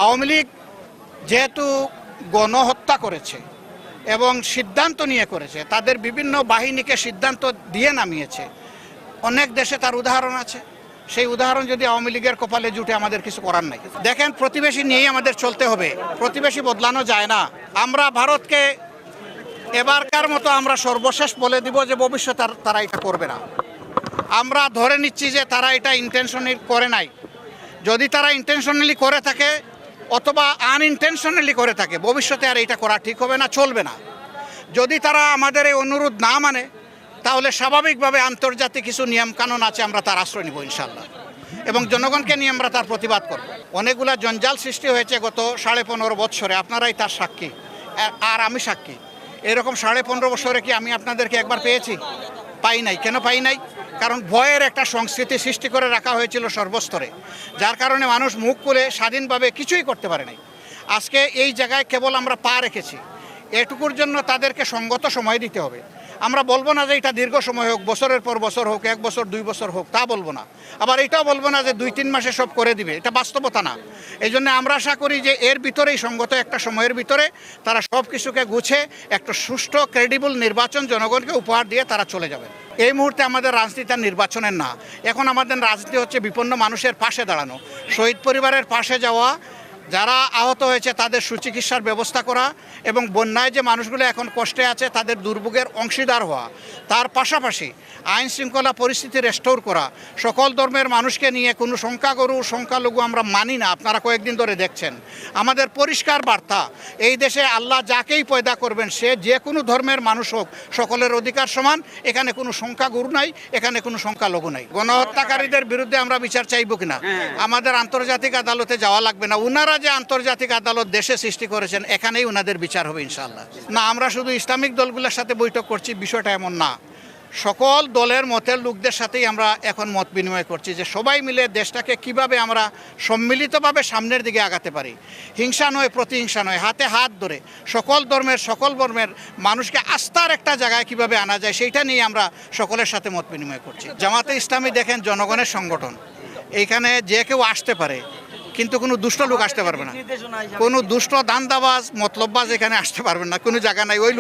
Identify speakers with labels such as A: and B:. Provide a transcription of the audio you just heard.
A: আওয়ামী লীগ যেহেতু গণহত্যা করেছে এবং সিদ্ধান্ত নিয়ে করেছে, তাদের বিভিন্ন বাহিনীকে সিদ্ধান্ত দিয়ে নামিয়েছে, অনেক দেশে তার উদাহরণ আছে। সেই উদাহরণ যদি আওয়ামী লীগের কপালে জুটে, আমাদের কিছু করার নাই। দেখেন, প্রতিবেশী নিয়েই আমাদের চলতে হবে, প্রতিবেশী বদলানো যায় না। আমরা ভারতকে এবারকার মতো আমরা সর্বশেষ বলে দিব যে ভবিষ্যতে তারা এটা করবে না। আমরা ধরে নিচ্ছি যে তারা এটা ইন্টেনশনালি করে নাই। যদি তারা ইন্টেনশনালি করে থাকে অথবা আনইনটেনশনালি করে থাকে, ভবিষ্যতে আর এটা করা ঠিক হবে না, চলবে না। যদি তারা আমাদের এই অনুরোধ না মানে, তাহলে স্বাভাবিকভাবে আন্তর্জাতিক কিছু নিয়মকানুন আছে, আমরা তার আশ্রয় নিব ইনশাল্লাহ, এবং জনগণকে নিয়ে আমরা তার প্রতিবাদ করব। অনেকগুলা জঞ্জাল সৃষ্টি হয়েছে গত 15.5 বৎসরে, আপনারাই তার সাক্ষী আর আমি সাক্ষী। এরকম 15.5 বছরে কি আমি আপনাদেরকে একবার পেয়েছি? পাই নাই। কেন পাই নাই? কারণ ভয়ের একটা সংস্কৃতি সৃষ্টি করে রাখা হয়েছিল সর্বস্তরে, যার কারণে মানুষ মুখ খুলে স্বাধীনভাবে কিছুই করতে পারে নাই। আজকে এই জায়গায় কেবল আমরা পা রেখেছি, এটুকুর জন্য তাদেরকে সঙ্গত সময় দিতে হবে। আমরা বলবো না যে এটা দীর্ঘ সময় হোক, বছরের পর বছর হোক, 1 বছর 2 বছর হোক, তা বলবো না। আবার এটাও বলবো না যে 2-3 মাসে সব করে দিবে, এটা বাস্তবতা না। এই জন্য আমরা আশা করি যে এর ভিতরেই, সঙ্গত একটা সময়ের ভিতরে তারা সব কিছুকে গুছে একটা সুষ্ঠু ক্রেডিবল নির্বাচন জনগণকে উপহার দিয়ে তারা চলে যাবে। এই মুহূর্তে আমাদের রাজনীতি আর নির্বাচনের না, এখন আমাদের রাজনীতি হচ্ছে বিপন্ন মানুষের পাশে দাঁড়ানো, শহীদ পরিবারের পাশে যাওয়া, যারা আহত হয়েছে তাদের সুচিকিৎসার ব্যবস্থা করা, এবং বন্যায় যে মানুষগুলো এখন কষ্টে আছে তাদের দুর্ভোগের অংশীদার হওয়া। তার পাশাপাশি আইন শৃঙ্খলা পরিস্থিতি রেস্টোর করা। সকল ধর্মের মানুষকে নিয়ে কোনো সংখ্যাগুরু সংখ্যালঘু আমরা মানি না, আপনারা কয়েকদিন ধরে দেখছেন। আমাদের পরিষ্কার বার্তা, এই দেশে আল্লাহ যাকেই পয়দা করবেন, সে যে কোনো ধর্মের মানুষ হোক, সকলের অধিকার সমান। এখানে কোনো সংখ্যাগুরু নাই, এখানে কোনো সংখ্যালঘু নাই। গণহত্যাকারীদের বিরুদ্ধে আমরা বিচার চাইব কিনা, আমাদের আন্তর্জাতিক আদালতে যাওয়া লাগবে না। উনারা যে আন্তর্জাতিক আদালত দেশে সৃষ্টি করেছেন, এখানেই ওনাদের বিচার হবে ইনশাআল্লাহ। না, আমরা শুধু ইসলামিক দলগুলোর সাথে বৈঠক করছি, বিষয়টা এমন না। সকল দলের মতের লোকদের সাথেই আমরা এখন মত বিনিময় করছি যে সবাই মিলে দেশটাকে কিভাবে আমরা সম্মিলিতভাবে সামনের দিকে আগাতে পারি। হিংসা নয়, প্রতিহিংসা নয়, হাতে হাত ধরে সকল ধর্মের মানুষকে আস্থার একটা জায়গায় কিভাবে আনা যায়, সেইটা নিয়ে আমরা সকলের সাথে মত বিনিময় করছি। জামাতে ইসলামী দেখেন জনগণের সংগঠন, এইখানে যে কেউ আসতে পারে, কিন্তু কোনো দুষ্ট লোক আসতে পারবে না, কোনো দুষ্ট দান্দাবাজ মতলববাজ এখানে আসতে পারবেন না, কোনো জায়গা নাই। ওই